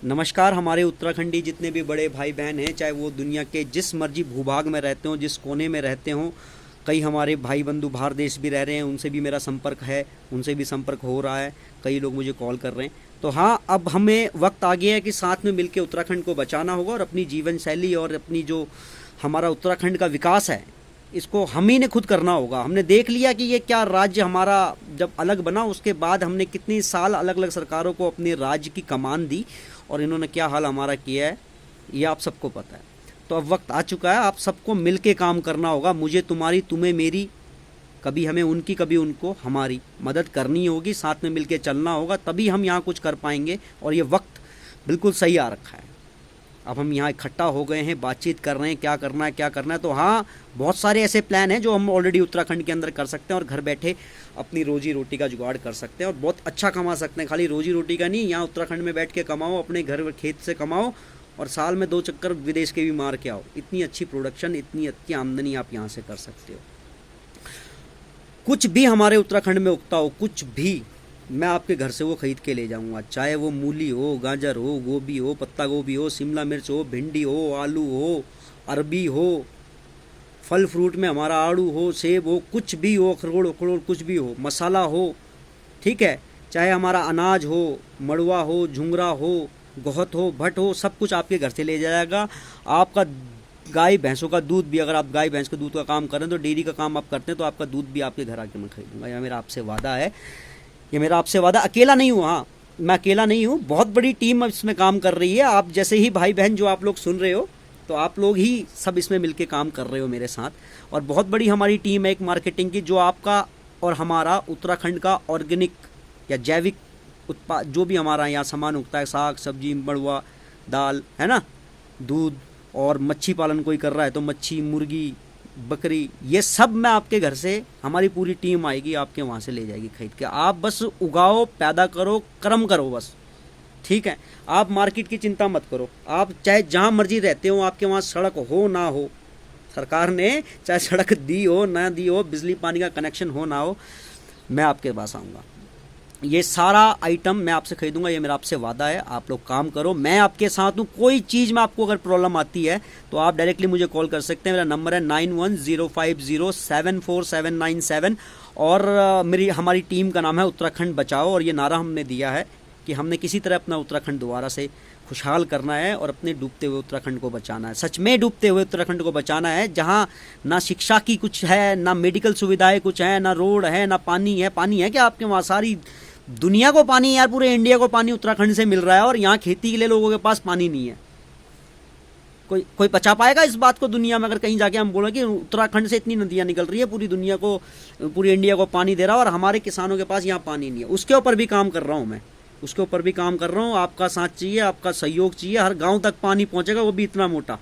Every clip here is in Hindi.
नमस्कार। हमारे उत्तराखंडी जितने भी बड़े भाई बहन हैं, चाहे वो दुनिया के जिस मर्जी भूभाग में रहते हों, जिस कोने में रहते हों, कई हमारे भाई बंधु बाहर देश भी रह रहे हैं, उनसे भी मेरा संपर्क है, उनसे भी संपर्क हो रहा है। कई लोग मुझे कॉल कर रहे हैं। तो हाँ, अब हमें वक्त आ गया है कि साथ में मिलकर उत्तराखंड को बचाना होगा और अपनी जीवन शैली और अपनी जो हमारा उत्तराखंड का विकास है, इसको हम ही ने खुद करना होगा। हमने देख लिया कि ये क्या राज्य हमारा जब अलग बना, उसके बाद हमने कितने साल अलग अलग सरकारों को अपने राज्य की कमान दी और इन्होंने क्या हाल हमारा किया है, ये आप सबको पता है। तो अब वक्त आ चुका है, आप सबको मिल के काम करना होगा। मुझे तुम्हारी, तुम्हें मेरी, कभी हमें उनकी, कभी उनको हमारी मदद करनी होगी। साथ में मिल के चलना होगा, तभी हम यहाँ कुछ कर पाएंगे। और ये वक्त बिल्कुल सही आ रखा है। अब हम यहाँ इकट्ठा हो गए हैं, बातचीत कर रहे हैं, क्या करना है क्या करना है। तो हाँ, बहुत सारे ऐसे प्लान हैं जो हम ऑलरेडी उत्तराखंड के अंदर कर सकते हैं और घर बैठे अपनी रोजी रोटी का जुगाड़ कर सकते हैं और बहुत अच्छा कमा सकते हैं। खाली रोजी रोटी का नहीं, यहाँ उत्तराखंड में बैठ के कमाओ, अपने घर खेत से कमाओ और साल में 2 चक्कर विदेश के भी मार के आओ। इतनी अच्छी प्रोडक्शन, इतनी अच्छी आमदनी आप यहाँ से कर सकते हो। कुछ भी हमारे उत्तराखंड में उगता हो, कुछ भी, मैं आपके घर से वो खरीद के ले जाऊंगा। चाहे वो मूली हो, गाजर हो, गोभी हो, पत्ता गोभी हो, शिमला मिर्च हो, भिंडी हो, आलू हो, अरबी हो, फल फ्रूट में हमारा आड़ू हो, सेब हो, कुछ भी हो, अखरोट अखरोट कुछ भी हो, मसाला हो, ठीक है। चाहे हमारा अनाज हो, मड़ुआ हो, झुंगरा हो, गोहत हो, भट हो, सब कुछ आपके घर से ले जाएगा। आपका गाय भैंसों का दूध भी, अगर आप गाय भैंस के दूध का काम करें तो डेयरी का काम आप करते हैं, तो आपका दूध भी आपके घर आके मैं खरीदूंगा। यह मेरा आपसे वादा है, ये मेरा आपसे वादा। अकेला नहीं हूँ, हाँ मैं अकेला नहीं हूँ, बहुत बड़ी टीम अब इसमें काम कर रही है। आप जैसे ही भाई बहन जो आप लोग सुन रहे हो, तो आप लोग ही सब इसमें मिलके काम कर रहे हो मेरे साथ। और बहुत बड़ी हमारी टीम है एक मार्केटिंग की, जो आपका और हमारा उत्तराखंड का ऑर्गेनिक या जैविक उत्पाद जो भी हमारा यहाँ सामान उगता है, साग सब्जी, मड़ुआ, दाल, है ना, दूध, और मच्छी पालन कोई कर रहा है तो मच्छी, मुर्गी, बकरी, ये सब मैं आपके घर से, हमारी पूरी टीम आएगी, आपके वहाँ से ले जाएगी खरीद के। आप बस उगाओ, पैदा करो, कर्म करो बस, ठीक है। आप मार्केट की चिंता मत करो। आप चाहे जहाँ मर्जी रहते हो, आपके वहाँ सड़क हो ना हो, सरकार ने चाहे सड़क दी हो ना दी हो, बिजली पानी का कनेक्शन हो ना हो, मैं आपके पास आऊँगा। ये सारा आइटम मैं आपसे खरीदूंगा, ये मेरा आपसे वादा है। आप लोग काम करो, मैं आपके साथ हूँ। कोई चीज़ में आपको अगर प्रॉब्लम आती है तो आप डायरेक्टली मुझे कॉल कर सकते हैं। मेरा नंबर है 9105074797 और हमारी टीम का नाम है उत्तराखंड बचाओ। और ये नारा हमने दिया है कि हमने किसी तरह अपना उत्तराखंड दोबारा से खुशहाल करना है और अपने डूबते हुए उत्तराखंड को बचाना है। सच में डूबते हुए उत्तराखंड को बचाना है, जहाँ ना शिक्षा की कुछ है, ना मेडिकल सुविधाएं कुछ है, ना रोड है, ना पानी है। पानी है क्या आपके वहाँ? सारी दुनिया को पानी यार, पूरे इंडिया को पानी उत्तराखंड से मिल रहा है और यहाँ खेती के लिए लोगों के पास पानी नहीं है। कोई पचा पाएगा इस बात को दुनिया में? अगर कहीं जाके हम बोलें कि उत्तराखंड से इतनी नदियाँ निकल रही है, पूरी दुनिया को, पूरी इंडिया को पानी दे रहा है और हमारे किसानों के पास यहाँ पानी नहीं है। उसके ऊपर भी काम कर रहा हूँ मैं, उसके ऊपर भी काम कर रहा हूँ। आपका साथ चाहिए, आपका सहयोग चाहिए। हर गाँव तक पानी पहुँचेगा, वो भी इतना मोटा,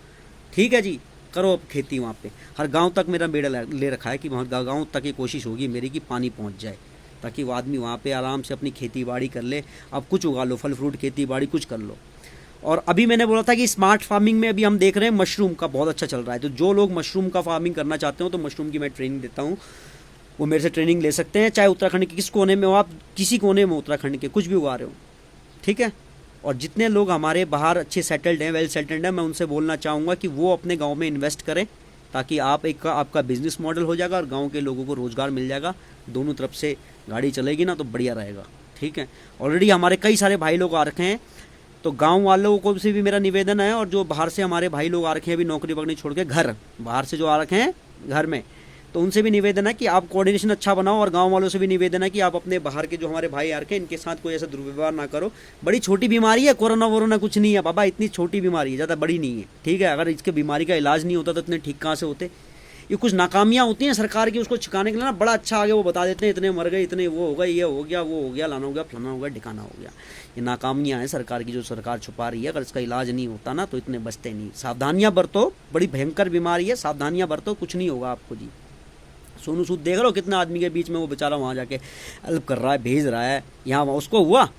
ठीक है जी। करो अब खेती वहाँ पे, हर गाँव तक मेरा बेड़ा ले रखा है कि वहाँ गाँव तक ये कोशिश होगी मेरी कि पानी पहुँच जाए, ताकि वो आदमी वहाँ पे आराम से अपनी खेती बाड़ी कर ले। अब कुछ उगा लो, फल फ्रूट खेती बाड़ी कुछ कर लो। और अभी मैंने बोला था कि स्मार्ट फार्मिंग में अभी हम देख रहे हैं मशरूम का बहुत अच्छा चल रहा है। तो जो लोग मशरूम का फार्मिंग करना चाहते हो, तो मशरूम की मैं ट्रेनिंग देता हूँ, वो मेरे से ट्रेनिंग ले सकते हैं। चाहे उत्तराखंड के किस कोने में हो, आप किसी कोने में उत्तराखंड के कुछ भी उगा रहे हो, ठीक है। और जितने लोग हमारे बाहर अच्छे सेटल्ड हैं, वेल सेटल्ड हैं, मैं उनसे बोलना चाहूँगा कि वो अपने गाँव में इन्वेस्ट करें, ताकि आपका बिजनेस मॉडल हो जाएगा और गाँव के लोगों को रोज़गार मिल जाएगा। दोनों तरफ से गाड़ी चलेगी ना, तो बढ़िया रहेगा, ठीक है। ऑलरेडी हमारे कई सारे भाई लोग आ रखे हैं, तो गांव वालों को से भी मेरा निवेदन है, और जो बाहर से हमारे भाई लोग आ रखे हैं अभी नौकरी वगैरह छोड़ के, घर बाहर से जो आ रखे हैं घर में, तो उनसे भी निवेदन है कि आप कोऑर्डिनेशन अच्छा बनाओ। और गांव वालों से भी निवेदन है कि आप अपने बाहर के जो हमारे भाई आ रखे हैं, इनके साथ कोई ऐसा दुर्व्यवहार ना करो। बड़ी छोटी बीमारी है, कोरोना वोरोना कुछ नहीं है बाबा, इतनी छोटी बीमारी है, ज़्यादा बड़ी नहीं है, ठीक है। अगर इसके बीमारी का इलाज नहीं होता तो इतने ठीक कहाँ से होते। ये कुछ नाकामियाँ होती हैं सरकार की, उसको छिकाने के लिए ना बड़ा अच्छा आगे वो बता देते हैं, इतने मर गए, इतने वो हो गए, ये हो गया, वो हो गया, लाना हो गया, फलाना हो गया, ठिकाना हो गया। ये नाकामियाँ हैं सरकार की, जो सरकार छुपा रही है। अगर इसका इलाज नहीं होता ना, तो इतने बचते नहीं। सावधानियाँ बरतो, बड़ी भयंकर बीमारी है, सावधानियाँ बरतो, कुछ नहीं होगा आपको जी। सोनू सूद देख रहे हो कितना आदमी के बीच में वो बेचारा वहाँ जाके हेल्प कर रहा है, भेज रहा है, यहाँ उसको हुआ,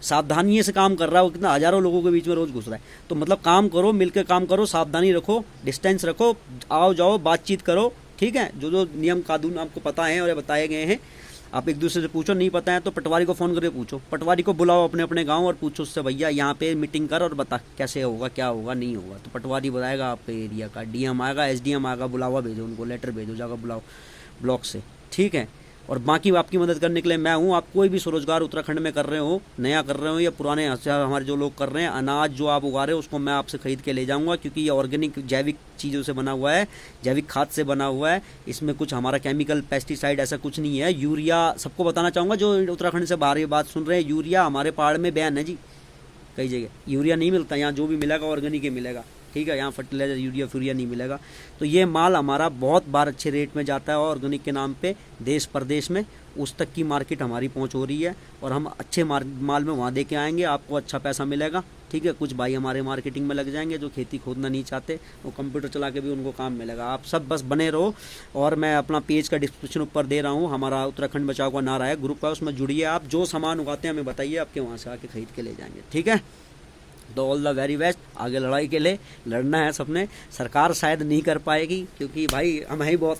सावधानी से काम कर रहा है, वो कितना हज़ारों लोगों के बीच में रोज़ घुस रहा है। तो मतलब काम करो, मिलकर काम करो, सावधानी रखो, डिस्टेंस रखो, आओ जाओ, बातचीत करो, ठीक है। जो जो नियम कानून आपको पता है और बताए गए हैं, आप एक दूसरे से पूछो, नहीं पता है तो पटवारी को फ़ोन करके पूछो, पटवारी को बुलाओ अपने अपने गांव और पूछो उससे, भैया यहाँ पे मीटिंग कर और बता कैसे होगा, क्या होगा, नहीं होगा। तो पटवारी बताएगा आपके एरिया का, डीएम आएगा, एसडीएम आएगा, बुलावा भेजो उनको, लेटर भेजो, जाकर बुलाओ ब्लॉक से, ठीक है। और बाकी आपकी मदद करने के लिए मैं हूँ। आप कोई भी स्वरोजगार उत्तराखंड में कर रहे हो, नया कर रहे हो या पुराने हमारे जो लोग कर रहे हैं, अनाज जो आप उगा रहे हो उसको मैं आपसे ख़रीद के ले जाऊँगा, क्योंकि ये ऑर्गेनिक जैविक चीज़ों से बना हुआ है, जैविक खाद से बना हुआ है। इसमें कुछ हमारा केमिकल पेस्टिसाइड ऐसा कुछ नहीं है। यूरिया सबको बताना चाहूँगा जो उत्तराखंड से बाहर ये बात सुन रहे हैं, यूरिया हमारे पहाड़ में बैन है जी, कई जगह यूरिया नहीं मिलता। यहाँ जो भी मिलेगा ऑर्गेनिक ही मिलेगा, ठीक है। यहाँ फर्टिलाइजर यूरिया फ्यूरिया नहीं मिलेगा। तो ये माल हमारा बहुत बार अच्छे रेट में जाता है ऑर्गेनिक के नाम पे, देश प्रदेश में उस तक की मार्केट हमारी पहुँच हो रही है, और हम अच्छे माल में वहाँ दे के आएंगे, आपको अच्छा पैसा मिलेगा, ठीक है। कुछ भाई हमारे मार्केटिंग में लग जाएंगे जो खेती खोदना नहीं चाहते, वो कंप्यूटर चला के भी उनको काम मिलेगा। आप सब बस बने रहो, और मैं अपना पेज का डिस्क्रिप्शन ऊपर दे रहा हूँ, हमारा उत्तराखंड बचाओ का नारा है, ग्रुप है, उसमें जुड़िए। आप जो सामान उगाते हैं हमें बताइए, आपके वहाँ से आके खरीद के ले जाएंगे, ठीक है। तो ऑल द वेरी बेस्ट, आगे लड़ाई के लिए लड़ना है सबने। सरकार शायद नहीं कर पाएगी, क्योंकि भाई हम ही बहुत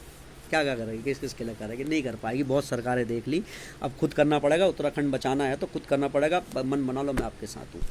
क्या क्या करेगी, किस किस के लिए करेगी, नहीं कर पाएगी, बहुत सरकारें देख ली। अब खुद करना पड़ेगा, उत्तराखंड बचाना है तो खुद करना पड़ेगा, मन बना लो, मैं आपके साथ हूँ।